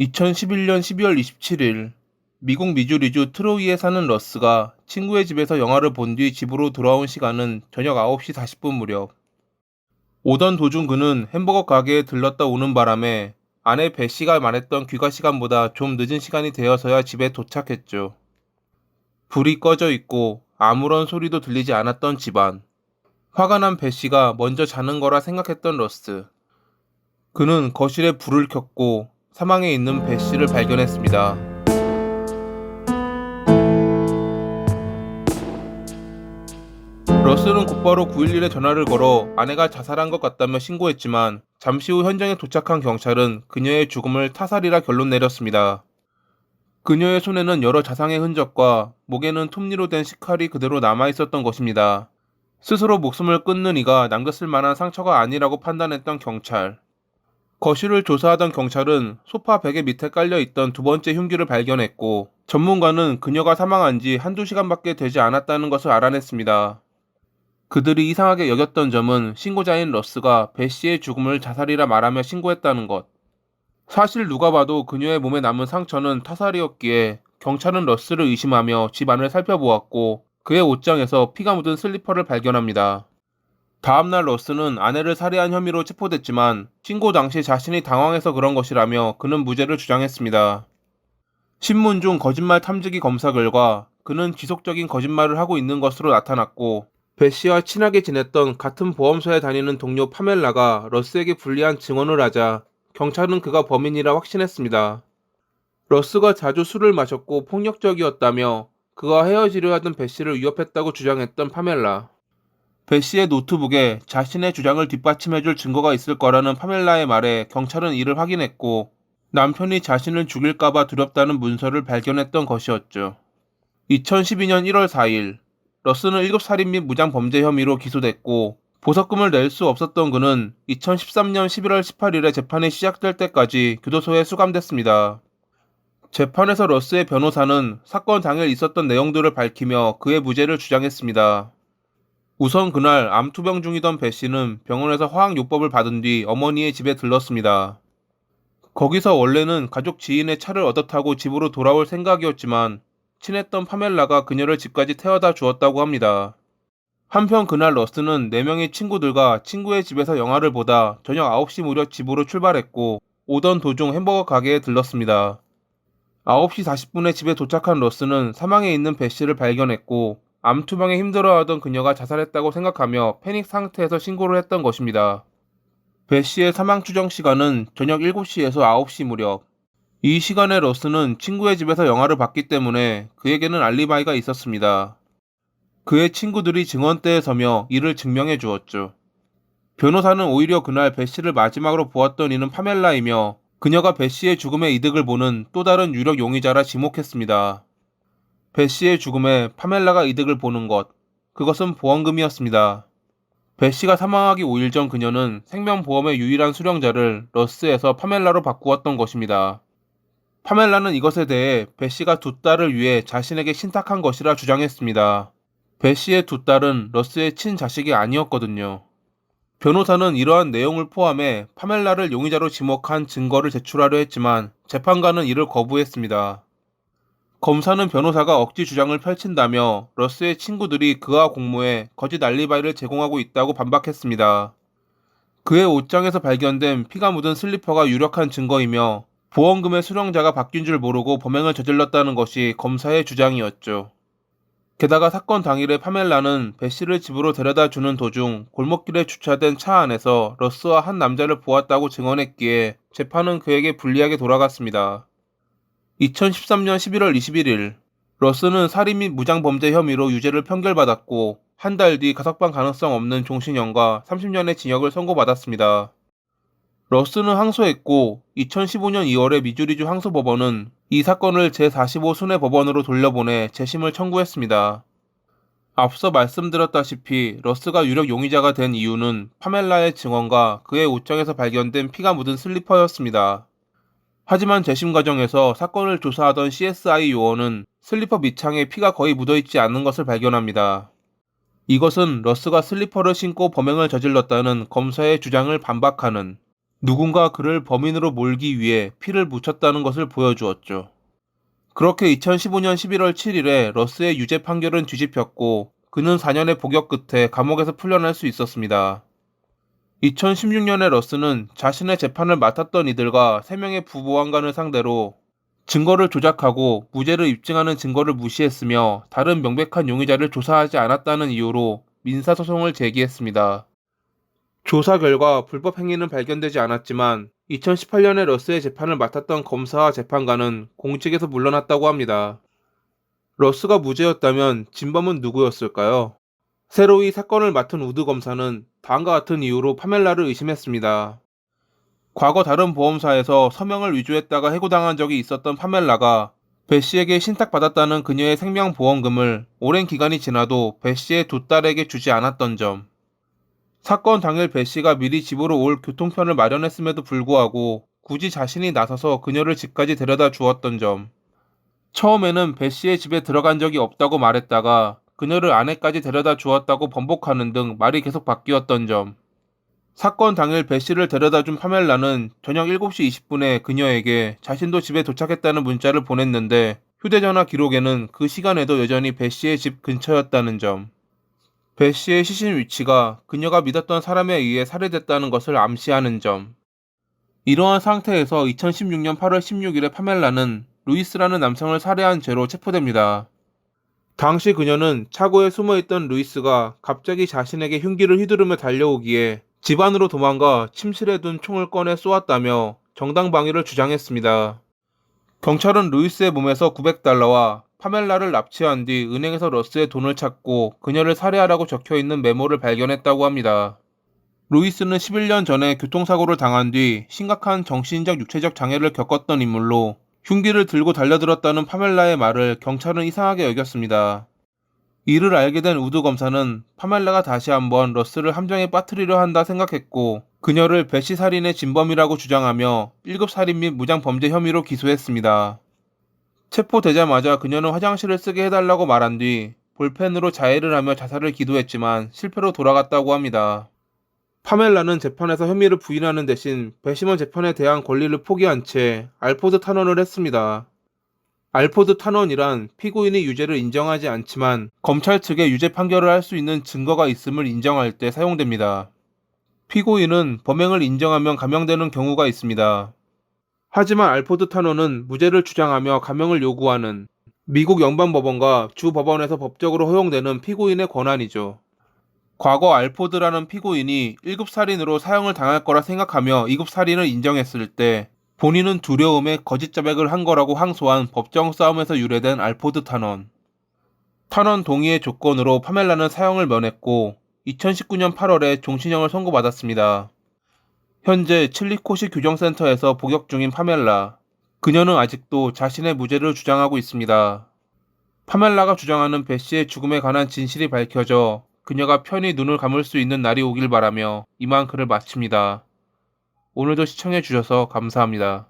2011년 12월 27일, 미국 미주리주 트로이에 사는 러스가 친구의 집에서 영화를 본 뒤 집으로 돌아온 시간은 저녁 9시 40분 무렵. 오던 도중 그는 햄버거 가게에 들렀다 오는 바람에 아내 배씨가 말했던 귀가 시간보다 좀 늦은 시간이 되어서야 집에 도착했죠. 불이 꺼져 있고 아무런 소리도 들리지 않았던 집안. 화가 난 배씨가 먼저 자는 거라 생각했던 러스. 그는 거실에 불을 켰고 사망해 있는 배씨를 발견했습니다. 러스는 곧바로 911에 전화를 걸어 아내가 자살한 것 같다며 신고했지만 잠시 후 현장에 도착한 경찰은 그녀의 죽음을 타살이라 결론 내렸습니다. 그녀의 손에는 여러 자상의 흔적과 목에는 톱니로 된 식칼이 그대로 남아 있었던 것입니다. 스스로 목숨을 끊는 이가 남겼을 만한 상처가 아니라고 판단했던 경찰. 거실을 조사하던 경찰은 소파 베개 밑에 깔려 있던 두 번째 흉기를 발견했고 전문가는 그녀가 사망한 지 한두 시간밖에 되지 않았다는 것을 알아냈습니다. 그들이 이상하게 여겼던 점은 신고자인 러스가 배 씨의 죽음을 자살이라 말하며 신고했다는 것. 사실 누가 봐도 그녀의 몸에 남은 상처는 타살이었기에 경찰은 러스를 의심하며 집 안을 살펴보았고 그의 옷장에서 피가 묻은 슬리퍼를 발견합니다. 다음날 러스는 아내를 살해한 혐의로 체포됐지만 신고 당시 자신이 당황해서 그런 것이라며 그는 무죄를 주장했습니다. 신문 중 거짓말 탐지기 검사 결과 그는 지속적인 거짓말을 하고 있는 것으로 나타났고 배 씨와 친하게 지냈던 같은 보험소에 다니는 동료 파멜라가 러스에게 불리한 증언을 하자 경찰은 그가 범인이라 확신했습니다. 러스가 자주 술을 마셨고 폭력적이었다며 그가 헤어지려 하던 배 씨를 위협했다고 주장했던 파멜라. 배 씨의 노트북에 자신의 주장을 뒷받침해줄 증거가 있을 거라는 파멜라의 말에 경찰은 이를 확인했고 남편이 자신을 죽일까봐 두렵다는 문서를 발견했던 것이었죠. 2012년 1월 4일, 러스는 7살인 및 무장범죄 혐의로 기소됐고 보석금을 낼 수 없었던 그는 2013년 11월 18일에 재판이 시작될 때까지 교도소에 수감됐습니다. 재판에서 러스의 변호사는 사건 당일 있었던 내용들을 밝히며 그의 무죄를 주장했습니다. 우선 그날 암투병 중이던 배 씨는 병원에서 화학요법을 받은 뒤 어머니의 집에 들렀습니다. 거기서 원래는 가족 지인의 차를 얻어 타고 집으로 돌아올 생각이었지만 친했던 파멜라가 그녀를 집까지 태워다 주었다고 합니다. 한편 그날 러스는 4명의 친구들과 친구의 집에서 영화를 보다 저녁 9시 무렵 집으로 출발했고 오던 도중 햄버거 가게에 들렀습니다. 9시 40분에 집에 도착한 러스는 사망해 있는 배 씨를 발견했고 암투병에 힘들어하던 그녀가 자살했다고 생각하며 패닉 상태에서 신고를 했던 것입니다. 배 씨의 사망 추정 시간은 저녁 7시에서 9시 무렵. 이 시간에 러스는 친구의 집에서 영화를 봤기 때문에 그에게는 알리바이가 있었습니다. 그의 친구들이 증언대에 서며 이를 증명해 주었죠. 변호사는 오히려 그날 배 씨를 마지막으로 보았던 이는 파멜라이며 그녀가 배 씨의 죽음에 이득을 보는 또 다른 유력 용의자라 지목했습니다. 배 씨의 죽음에 파멜라가 이득을 보는 것, 그것은 보험금이었습니다. 배 씨가 사망하기 5일 전 그녀는 생명보험의 유일한 수령자를 러스에서 파멜라로 바꾸었던 것입니다. 파멜라는 이것에 대해 배 씨가 두 딸을 위해 자신에게 신탁한 것이라 주장했습니다. 배 씨의 두 딸은 러스의 친자식이 아니었거든요. 변호사는 이러한 내용을 포함해 파멜라를 용의자로 지목한 증거를 제출하려 했지만 재판관은 이를 거부했습니다. 검사는 변호사가 억지 주장을 펼친다며 러스의 친구들이 그와 공모해 거짓 알리바이를 제공하고 있다고 반박했습니다. 그의 옷장에서 발견된 피가 묻은 슬리퍼가 유력한 증거이며 보험금의 수령자가 바뀐 줄 모르고 범행을 저질렀다는 것이 검사의 주장이었죠. 게다가 사건 당일에 파멜라는 배 씨를 집으로 데려다 주는 도중 골목길에 주차된 차 안에서 러스와 한 남자를 보았다고 증언했기에 재판은 그에게 불리하게 돌아갔습니다. 2013년 11월 21일, 러스는 살인 및 무장범죄 혐의로 유죄를 판결받았고 한 달 뒤 가석방 가능성 없는 종신형과 30년의 징역을 선고받았습니다. 러스는 항소했고 2015년 2월에 미주리주 항소법원은 이 사건을 제45순회법원으로 돌려보내 재심을 청구했습니다. 앞서 말씀드렸다시피 러스가 유력 용의자가 된 이유는 파멜라의 증언과 그의 옷장에서 발견된 피가 묻은 슬리퍼였습니다. 하지만 재심 과정에서 사건을 조사하던 CSI 요원은 슬리퍼 밑창에 피가 거의 묻어있지 않는 것을 발견합니다. 이것은 러스가 슬리퍼를 신고 범행을 저질렀다는 검사의 주장을 반박하는 누군가 그를 범인으로 몰기 위해 피를 묻혔다는 것을 보여주었죠. 그렇게 2015년 11월 7일에 러스의 유죄 판결은 뒤집혔고 그는 4년의 복역 끝에 감옥에서 풀려날 수 있었습니다. 2016년에 러스는 자신의 재판을 맡았던 이들과 3명의 부보안관을 상대로 증거를 조작하고 무죄를 입증하는 증거를 무시했으며 다른 명백한 용의자를 조사하지 않았다는 이유로 민사소송을 제기했습니다. 조사 결과 불법 행위는 발견되지 않았지만 2018년에 러스의 재판을 맡았던 검사와 재판관은 공직에서 물러났다고 합니다. 러스가 무죄였다면 진범은 누구였을까요? 새로이 사건을 맡은 우드 검사는 다음과 같은 이유로 파멜라를 의심했습니다. 과거 다른 보험사에서 서명을 위조했다가 해고당한 적이 있었던 파멜라가 배 씨에게 신탁받았다는 그녀의 생명보험금을 오랜 기간이 지나도 배 씨의 두 딸에게 주지 않았던 점, 사건 당일 배 씨가 미리 집으로 올 교통편을 마련했음에도 불구하고 굳이 자신이 나서서 그녀를 집까지 데려다 주었던 점, 처음에는 배 씨의 집에 들어간 적이 없다고 말했다가 그녀를 아내까지 데려다 주었다고 번복하는 등 말이 계속 바뀌었던 점, 사건 당일 배 씨를 데려다 준 파멜라는 저녁 7시 20분에 그녀에게 자신도 집에 도착했다는 문자를 보냈는데 휴대전화 기록에는 그 시간에도 여전히 배 씨의 집 근처였다는 점, 배 씨의 시신 위치가 그녀가 믿었던 사람에 의해 살해됐다는 것을 암시하는 점, 이러한 상태에서 2016년 8월 16일에 파멜라는 루이스라는 남성을 살해한 죄로 체포됩니다. 당시 그녀는 차고에 숨어있던 루이스가 갑자기 자신에게 흉기를 휘두르며 달려오기에 집 안으로 도망가 침실에 둔 총을 꺼내 쏘았다며 정당방위를 주장했습니다. 경찰은 루이스의 몸에서 $900와 파멜라를 납치한 뒤 은행에서 러스의 돈을 찾고 그녀를 살해하라고 적혀있는 메모를 발견했다고 합니다. 루이스는 11년 전에 교통사고를 당한 뒤 심각한 정신적 육체적 장애를 겪었던 인물로 흉기를 들고 달려들었다는 파멜라의 말을 경찰은 이상하게 여겼습니다. 이를 알게 된 우드 검사는 파멜라가 다시 한번 러스를 함정에 빠뜨리려 한다 생각했고 그녀를 배씨 살인의 진범이라고 주장하며 1급 살인 및 무장범죄 혐의로 기소했습니다. 체포되자마자 그녀는 화장실을 쓰게 해달라고 말한 뒤 볼펜으로 자해를 하며 자살을 기도했지만 실패로 돌아갔다고 합니다. 파멜라는 재판에서 혐의를 부인하는 대신 배심원 재판에 대한 권리를 포기한 채 알포드 탄원을 했습니다. 알포드 탄원이란 피고인이 유죄를 인정하지 않지만 검찰 측에 유죄 판결을 할 수 있는 증거가 있음을 인정할 때 사용됩니다. 피고인은 범행을 인정하면 감형되는 경우가 있습니다. 하지만 알포드 탄원은 무죄를 주장하며 감형을 요구하는 미국 연방법원과 주 법원에서 법적으로 허용되는 피고인의 권한이죠. 과거 알포드라는 피고인이 1급 살인으로 사형을 당할 거라 생각하며 2급 살인을 인정했을 때 본인은 두려움에 거짓 자백을 한 거라고 항소한 법정 싸움에서 유래된 알포드 탄원. 탄원 동의의 조건으로 파멜라는 사형을 면했고 2019년 8월에 종신형을 선고받았습니다. 현재 칠리코시 규정센터에서 복역 중인 파멜라. 그녀는 아직도 자신의 무죄를 주장하고 있습니다. 파멜라가 주장하는 배 씨의 죽음에 관한 진실이 밝혀져 그녀가 편히 눈을 감을 수 있는 날이 오길 바라며 이만 글을 마칩니다. 오늘도 시청해주셔서 감사합니다.